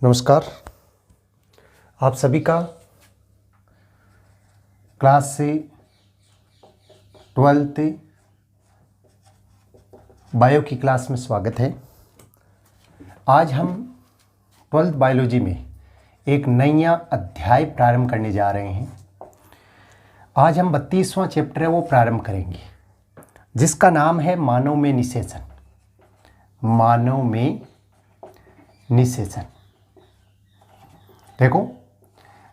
नमस्कार। आप सभी का क्लास से 12th बायो की क्लास में स्वागत है। आज हम 12th बायोलॉजी में एक नया अध्याय प्रारंभ करने जा रहे हैं। आज हम 32वां चैप्टर है वो प्रारंभ करेंगे, जिसका नाम है मानव में निषेचन। मानव में निषेचन। देखो,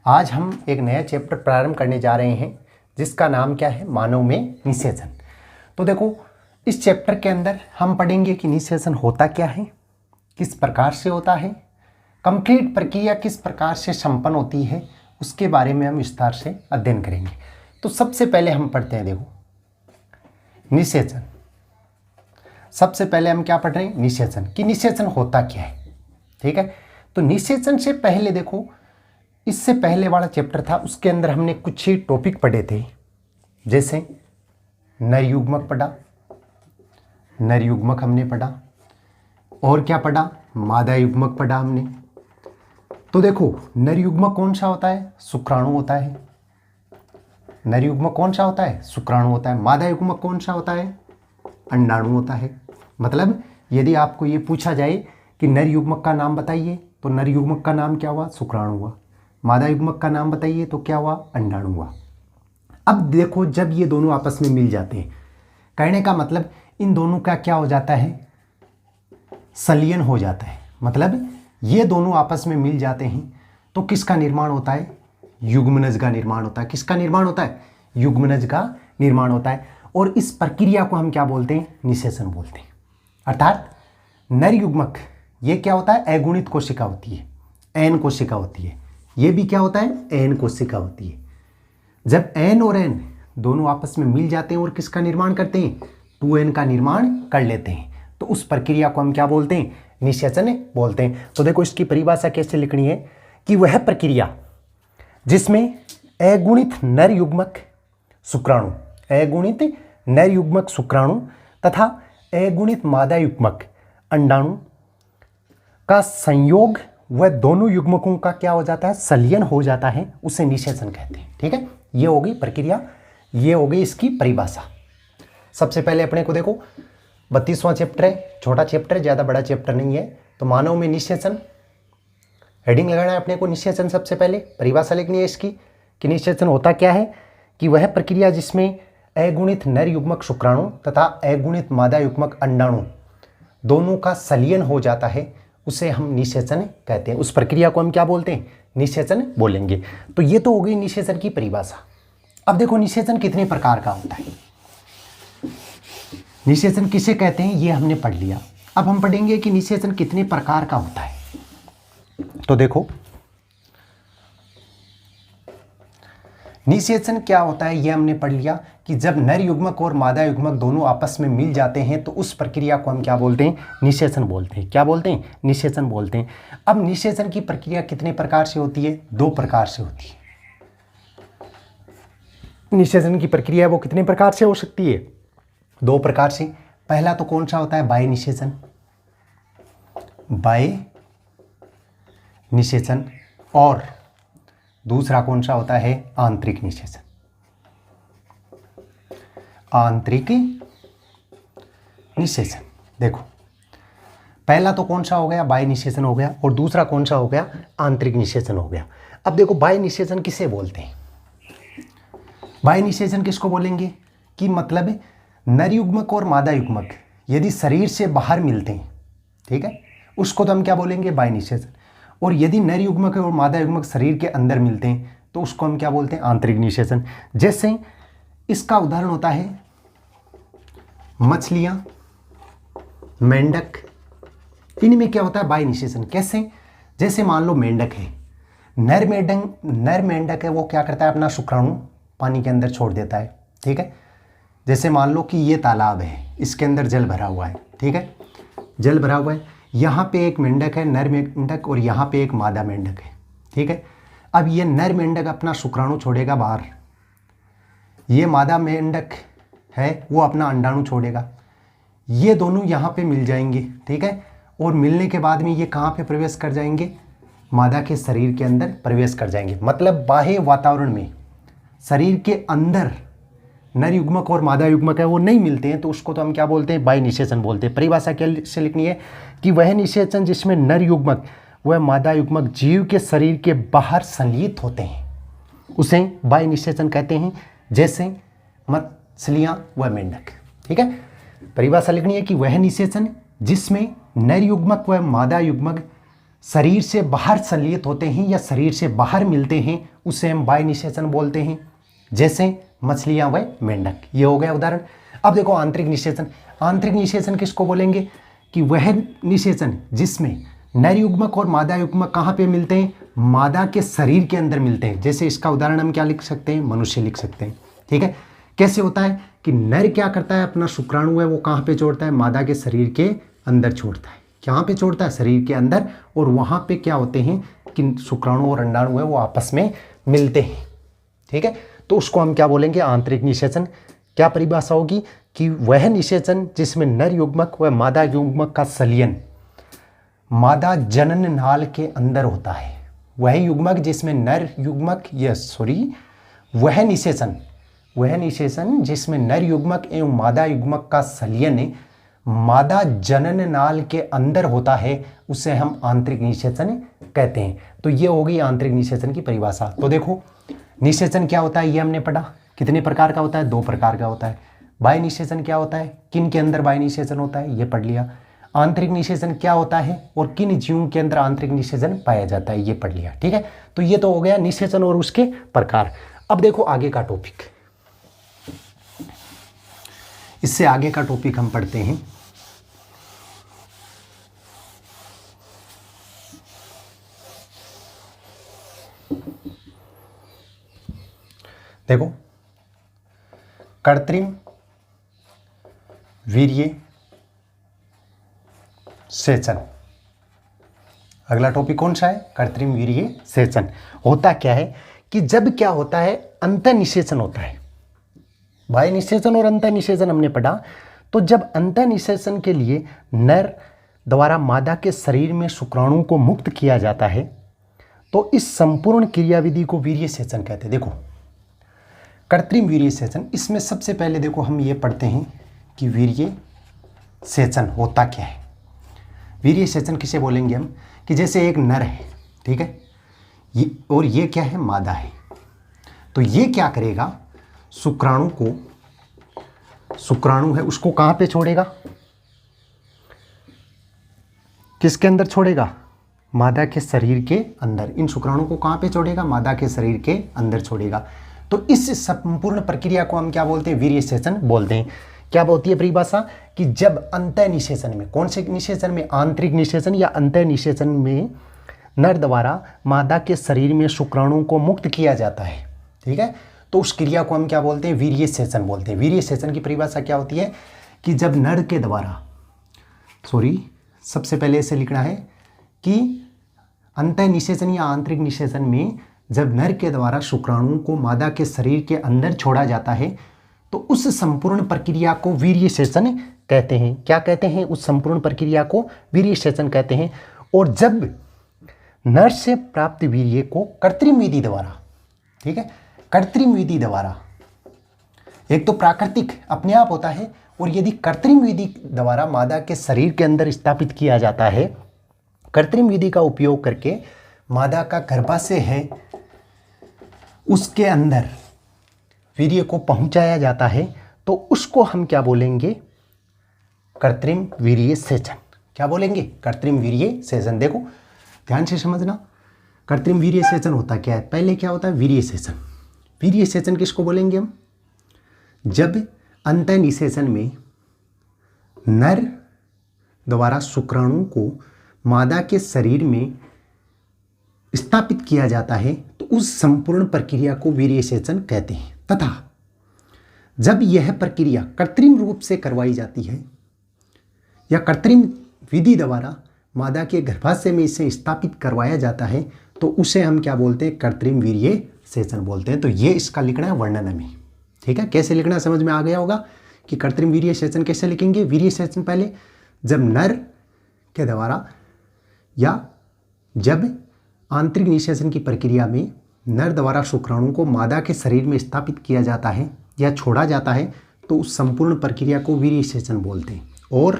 आज हम एक नया चैप्टर प्रारंभ करने जा रहे हैं जिसका नाम क्या है, मानव में निषेचन। तो देखो, इस चैप्टर के अंदर हम पढ़ेंगे कि निषेचन होता क्या है, किस प्रकार से होता है, कंप्लीट प्रक्रिया किस प्रकार से संपन्न होती है, उसके बारे में हम विस्तार से अध्ययन करेंगे। तो सबसे पहले हम पढ़ते हैं, देखो, निषेचन। सबसे पहले हम क्या पढ़ रहे हैं, निषेचन। कि निषेचन होता क्या है, ठीक है। तो निषेचन से पहले देखो, इससे पहले वाला चैप्टर था, उसके अंदर हमने कुछ ही टॉपिक पढ़े थे, जैसे नर युग्मक पढ़ा, नर युग्मक हमने पढ़ा, और क्या पढ़ा, मादा युग्मक पढ़ा हमने। तो देखो, नर युग्मक कौन सा होता है, शुक्राणु होता है। नर युग्मक कौन सा होता है, शुक्राणु होता है। मादा युग्मक कौन सा होता है, अंडाणु होता है। मतलब यदि आपको ये पूछा जाए कि नर युग्मक का नाम बताइए, तो नर युग्मक का नाम क्या हुआ, शुक्राणु हुआ। मादा युग्मक का नाम बताइए तो क्या हुआ, अंडाणु हुआ। अब देखो, जब ये दोनों आपस में मिल जाते हैं, कहने का मतलब इन दोनों का क्या हो जाता है, संलयन हो जाता है। मतलब ये दोनों आपस में मिल जाते हैं तो किसका निर्माण होता है, युग्मनज का निर्माण होता है। किसका निर्माण होता है, युग्मनज का निर्माण होता है। और इस प्रक्रिया को हम क्या बोलते हैं, निषेचन बोलते हैं। अर्थात नर युग्मक ये क्या होता है, अगुणित कोशिका होती है, एन कोशिका होती है। ये भी क्या होता है, एन कोशिका होती है। जब एन और एन दोनों आपस में मिल जाते हैं और किसका निर्माण करते हैं, 2n का निर्माण कर लेते हैं, तो उस प्रक्रिया को हम क्या बोलते हैं, निषेचन बोलते हैं। तो देखो, इसकी परिभाषा कैसे लिखनी है कि वह प्रक्रिया जिसमें अगुणित नर युग्मक शुक्राणु, अगुणित नर युग्मक शुक्राणु तथा अगुणित मादा युग्मक अंडाणु का संयोग वह दोनों युग्मकों का क्या हो जाता है, संलयन हो जाता है, उसे निषेचन कहते हैं। ठीक है, ये हो गई प्रक्रिया, ये हो गई इसकी परिभाषा। सबसे पहले अपने को देखो, 32वां चैप्टर है, छोटा चैप्टर है, ज़्यादा बड़ा चैप्टर नहीं है। तो मानव में निषेचन, हेडिंग लगाना है अपने को, निषेचन। सबसे पहले परिभाषा लिखनी है इसकी कि निषेचन होता क्या है, कि वह प्रक्रिया जिसमें अगुणित नर युग्मक शुक्राणु तथा अगुणित मादा युग्मक अंडाणु दोनों का संलयन हो जाता है, उसे हम निषेचन कहते हैं। उस प्रक्रिया को हम क्या बोलते हैं, निषेचन बोलेंगे। तो ये तो हो गई निषेचन की परिभाषा। अब देखो, निषेचन कितने प्रकार का होता है, निषेचन किसे कहते हैं, ये हमने पढ़ लिया। अब हम पढ़ेंगे कि निषेचन कितने प्रकार का होता है। तो देखो, निषेचन क्या होता है ये हमने पढ़ लिया कि जब नर युग्मक और मादा युग्मक दोनों आपस में मिल जाते हैं तो उस प्रक्रिया को हम क्या बोलते हैं, निषेचन बोलते हैं। क्या बोलते हैं, निषेचन बोलते हैं। अब निषेचन की प्रक्रिया कितने प्रकार से होती है, 2 प्रकार से होती है। निषेचन की प्रक्रिया वो कितने प्रकार से हो सकती है, 2 प्रकार से। पहला तो कौन सा होता है, बाह्य निषेचन, बाह्य निषेचन। और दूसरा कौन सा होता है, आंतरिक निषेचन, आंतरिक निषेचन। देखो, पहला तो कौन सा हो गया, बाह्य निषेचन हो गया, और दूसरा कौन सा हो गया, आंतरिक निषेचन हो गया। अब देखो, बाह्य निषेचन किसे बोलते हैं, बाह्य निषेचन किसको बोलेंगे कि मतलब नर युग्मक और मादा युग्मक यदि शरीर से बाहर मिलते हैं, ठीक है, उसको तो हम क्या बोलेंगे, बाह्य निषेचन। और यदि नर युग्मक और मादा युग्मक शरीर के अंदर मिलते हैं तो उसको हम क्या बोलते हैं, आंतरिक निषेचन। जैसे इसका उदाहरण होता है मछलियां, मेंढक, इनमें क्या होता है, बाह्य निषेचन। कैसे, जैसे मान लो मेंढक है, नर मेंढक है, वो क्या करता है, अपना शुक्राणु पानी के अंदर छोड़ देता है। ठीक है, जैसे मान लो कि ये तालाब है, इसके अंदर जल भरा हुआ है, ठीक है, जल भरा हुआ है, यहाँ पे एक मेंढक है, नर मेंढक, और यहाँ पे एक मादा मेंढक है। ठीक है, अब ये नर मेंढक अपना शुक्राणु छोड़ेगा बाहर, ये मादा मेंढक है वो अपना अंडाणु छोड़ेगा, ये दोनों यहाँ पे मिल जाएंगे। ठीक है, और मिलने के बाद में ये कहाँ पे प्रवेश कर जाएंगे, मादा के शरीर के अंदर प्रवेश कर जाएंगे। मतलब बाह्य वातावरण में शरीर के अंदर नर युग्मक और मादा युग्मक है वो नहीं मिलते हैं, तो उसको तो हम क्या बोलते हैं, बाह्य निषेचन बोलते हैं। परिभाषा क्या से लिखनी है कि वह निषेचन जिसमें नर युग्मक वह मादा युग्मक जीव के शरीर के बाहर संलियित होते हैं उसे बाह्य निषेचन कहते हैं, जैसे मछलियां व मेंढक। ठीक है, परिभाषा लिखनी है कि वह निषेचन जिसमें नर युग्मक व मादा युग्मक शरीर से बाहर संलियित होते हैं या शरीर से बाहर मिलते हैं उसे हम बाह्य निषेचन बोलते हैं, जैसे मछलियां व मेंढक। ये हो गया उदाहरण। अब देखो आंतरिक निषेचन। आंतरिक निषेचन किसको बोलेंगे कि वह निषेचन जिसमें नर युग्मक और मादा युग्मक कहाँ पे मिलते हैं, मादा के शरीर के अंदर मिलते हैं। जैसे इसका उदाहरण हम क्या लिख सकते हैं, मनुष्य लिख सकते हैं। ठीक है, कैसे होता है कि नर क्या करता है, अपना शुक्राणु है वो कहाँ पे छोड़ता है, मादा के शरीर के अंदर छोड़ता है। कहाँ पे छोड़ता है, शरीर के अंदर, और वहाँ पे क्या होते हैं कि शुक्राणु और अंडाणु है वो आपस में मिलते हैं। ठीक है, तो उसको हम क्या बोलेंगे, आंतरिक निषेचन। क्या परिभाषा होगी कि वह निषेचन जिसमें नर युग्मक व मादा युग्मक का संलयन मादा जनन नाल के अंदर होता है। वह युग्मक जिसमें नर युग्मक वह निषेचन जिसमें नर युग्मक एवं मादा युग्मक का संलयन मादा जनन नाल के अंदर होता है उसे हम आंतरिक निषेचन कहते हैं। तो ये होगी आंतरिक निषेचन की परिभाषा। तो देखो निषेचन क्या होता है ये हमने पढ़ा, कितने प्रकार का होता है, 2 प्रकार का होता है। बाह्य निषेचन क्या होता है, किन के अंदर बाह्य निषेचन होता है, ये पढ़ लिया। आंतरिक निषेचन क्या होता है और किन जीवों के अंदर आंतरिक निषेचन पाया जाता है, ये पढ़ लिया। ठीक है, तो ये तो हो गया निषेचन और उसके प्रकार। अब देखो आगे का टॉपिक, इससे आगे का टॉपिक हम पढ़ते हैं देखो कृत्रिम वीर्य सेचन। अगला टॉपिक कौन सा है, कृत्रिम वीर्य सेचन। होता क्या है कि जब क्या होता है, अंतः निषेचन होता है। बाह्य निषेचन और अंतः निषेचन हमने पढ़ा। तो जब अंतः निषेचन के लिए नर द्वारा मादा के शरीर में शुक्राणु को मुक्त किया जाता है तो इस संपूर्ण क्रियाविधि को वीर्य सेचन कहते हैं। देखो कृत्रिम वीर्य सेचन, इसमें सबसे पहले देखो हम ये पढ़ते हैं कि वीर्य सेचन होता क्या है। वीर्य सेचन किसे बोलेंगे हम कि जैसे एक नर है, ठीक है, ये और ये क्या है, मादा है। तो ये क्या करेगा, शुक्राणु है उसको कहाँ पे छोड़ेगा, किसके अंदर छोड़ेगा, मादा के शरीर के अंदर। इन शुक्राणु को कहाँ पे छोड़ेगा, मादा के शरीर के अंदर छोड़ेगा। तो इस संपूर्ण प्रक्रिया को हम क्या बोलते हैं, वीर्य सेचन बोलते हैं। क्या बोलती है परिभाषा कि जब अंतः निषेचन में, कौन से निषेचन में, आंतरिक निषेचन या अंतः निषेचन में नर द्वारा मादा के शरीर में शुक्राणु को मुक्त किया जाता है, ठीक है, तो उस क्रिया को हम क्या बोलते हैं, वीर्य सेचन बोलते हैं। वीर्य सेचन की परिभाषा क्या होती है कि जब नर के द्वारा, सबसे पहले इसे लिखना है कि अंतः निषेचन या आंतरिक निषेचन में जब नर के द्वारा शुक्राणु को मादा के शरीर के अंदर छोड़ा जाता है तो उस संपूर्ण प्रक्रिया को वीर्य सेचन कहते हैं। क्या कहते हैं, उस संपूर्ण प्रक्रिया को वीर्य सेचन कहते हैं। और जब नर से प्राप्त वीर्य को कृत्रिम विधि द्वारा, ठीक है, कृत्रिम विधि द्वारा, एक तो प्राकृतिक अपने आप होता है और यदि कृत्रिम विधि द्वारा मादा के शरीर के अंदर स्थापित किया जाता है, कृत्रिम विधि का उपयोग करके मादा का गर्भाशय है उसके अंदर वीर्य को पहुंचाया जाता है, तो उसको हम क्या बोलेंगे, कृत्रिम वीर्य सेचन। क्या बोलेंगे, कृत्रिम वीर्य सेचन। देखो ध्यान से समझना, कृत्रिम वीर्य सेचन होता क्या है। पहले क्या होता है, वीर्य सेचन। वीर्य सेचन किसको बोलेंगे हम, जब अंतः निषेचन में नर द्वारा शुक्राणु को मादा के शरीर में स्थापित किया जाता है तो उस संपूर्ण प्रक्रिया को वीर्य सेचन कहते हैं। तथा जब यह प्रक्रिया कृत्रिम रूप से करवाई जाती है या कृत्रिम विधि द्वारा मादा के गर्भाशय में इसे स्थापित करवाया जाता है तो उसे हम क्या बोलते हैं, कृत्रिम वीर्य सेचन बोलते हैं। तो ये इसका लिखना है वर्णन में, ठीक है। कैसे लिखना समझ में आ गया होगा कि कृत्रिम वीर्य सेचन कैसे लिखेंगे। वीर्य सेचन पहले जब नर के द्वारा या जब आंतरिक निषेचन की प्रक्रिया में नर द्वारा शुक्राणु को मादा के शरीर में स्थापित किया जाता है या छोड़ा जाता है तो उस संपूर्ण प्रक्रिया को वीर्य सेचन बोलते हैं। और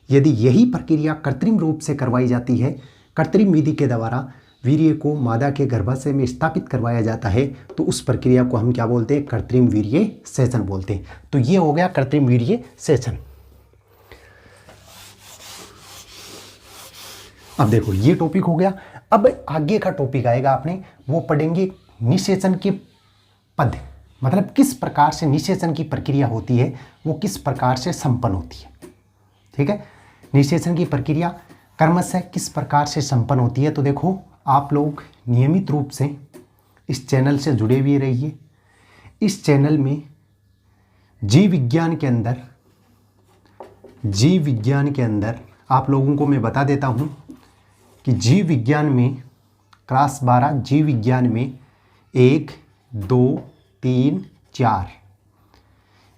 यदि यही प्रक्रिया कृत्रिम रूप से करवाई जाती है, कृत्रिम विधि के द्वारा वीर्य को मादा के गर्भाशय में स्थापित करवाया जाता है तो उस प्रक्रिया को हम क्या बोलते हैं? कृत्रिम वीर्य सेचन बोलते हैं। तो ये हो गया कृत्रिम वीर्य सेचन। अब देखो ये टॉपिक हो गया। अब आगे का टॉपिक आएगा, आपने वो पढ़ेंगे निषेचन के पद, मतलब किस प्रकार से निषेचन की प्रक्रिया होती है, वो किस प्रकार से संपन्न होती है। ठीक है, निषेचन की प्रक्रिया क्रमशः किस प्रकार से संपन्न होती है। तो देखो आप लोग नियमित रूप से इस चैनल से जुड़े हुए रहिए। इस चैनल में जीव विज्ञान के अंदर आप लोगों को मैं बता देता हूँ कि जीव विज्ञान में क्लास 12 जीव विज्ञान में 1, 2, 3, 4,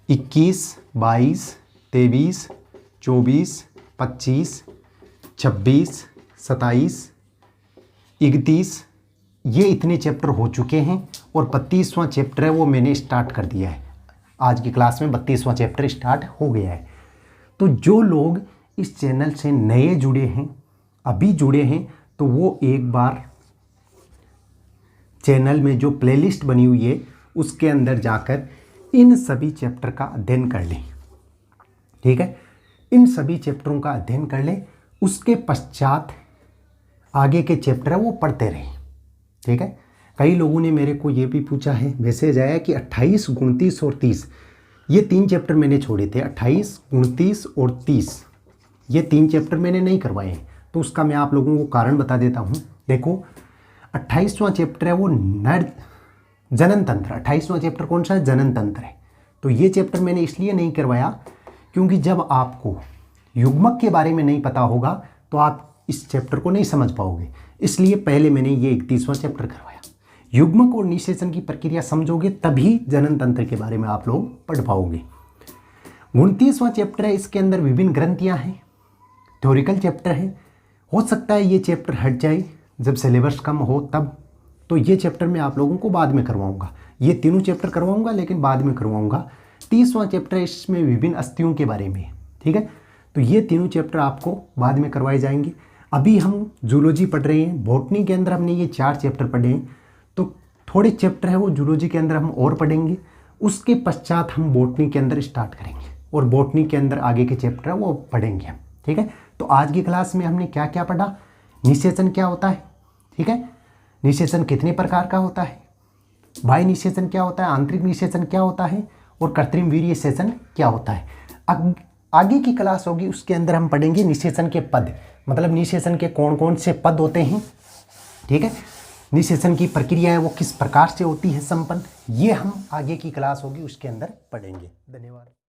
21, 22, 23, 24, 25, 26, 27, 31 ये इतने चैप्टर हो चुके हैं और 32वां चैप्टर है वो मैंने स्टार्ट कर दिया है। आज की क्लास में 32वां चैप्टर स्टार्ट हो गया है। तो जो लोग इस चैनल से नए जुड़े हैं, अभी जुड़े हैं, तो वो एक बार चैनल में जो प्लेलिस्ट बनी हुई है उसके अंदर जाकर इन सभी चैप्टर का अध्ययन कर लें। ठीक है, इन सभी चैप्टरों का अध्ययन कर लें, उसके पश्चात आगे के चैप्टर है वो पढ़ते रहें। ठीक है, कई लोगों ने मेरे को ये भी पूछा है, मैसेज आया कि 28, 29 और 30 ये 3 चैप्टर मैंने छोड़े थे। 28, 29 और 30 ये 3 चैप्टर मैंने नहीं करवाए हैं। तो उसका मैं आप लोगों को कारण बता देता हूँ। देखो 28वां चैप्टर है वो नर जनन तंत्र। 28वां चैप्टर कौन सा है? जनन तंत्र है। तो ये चैप्टर मैंने इसलिए नहीं करवाया क्योंकि जब आपको युग्मक के बारे में नहीं पता होगा तो आप इस चैप्टर को नहीं समझ पाओगे, इसलिए पहले मैंने ये 31वां चैप्टर करवाया। युग्मक और निषेचन की प्रक्रिया समझोगे तभी जनन तंत्र के बारे में आप लोग पढ़ पाओगे। 29वां चैप्टर है, इसके अंदर विभिन्न ग्रंथियाँ हैं, थ्योरिकल चैप्टर है। हो सकता है ये चैप्टर हट जाए जब सिलेबस कम हो तब, तो ये चैप्टर मैं आप लोगों को बाद में करवाऊंगा। ये तीनों चैप्टर करवाऊंगा लेकिन बाद में करवाऊंगा। 30वां चैप्टर है, इसमें विभिन्न अस्थियों के बारे में। ठीक है, तो ये तीनों चैप्टर आपको बाद में करवाए जाएंगे। अभी हम जूलॉजी पढ़ रहे हैं, बॉटनी के अंदर हमने ये 4 चैप्टर पढ़े हैं, तो थोड़े चैप्टर है वो जूलॉजी के अंदर हम और पढ़ेंगे। उसके पश्चात हम बॉटनी के अंदर स्टार्ट करेंगे और बॉटनी के अंदर आगे के चैप्टर है वो पढ़ेंगे हम। ठीक है, तो आज की क्लास में हमने क्या क्या पढ़ा, निषेचन क्या होता है। ठीक है, निषेचन कितने प्रकार का होता है, बाह्य निषेचन क्या होता है, आंतरिक निषेचन क्या होता है और कृत्रिम वीर्य सेचन क्या होता है। अब आगे की क्लास होगी उसके अंदर हम पढ़ेंगे निषेचन के पद, मतलब निषेचन के कौन कौन से पद होते हैं। ठीक है, निषेचन की प्रक्रिया है वो किस प्रकार से होती है संपन्न, ये हम आगे की क्लास होगी उसके अंदर पढ़ेंगे। धन्यवाद।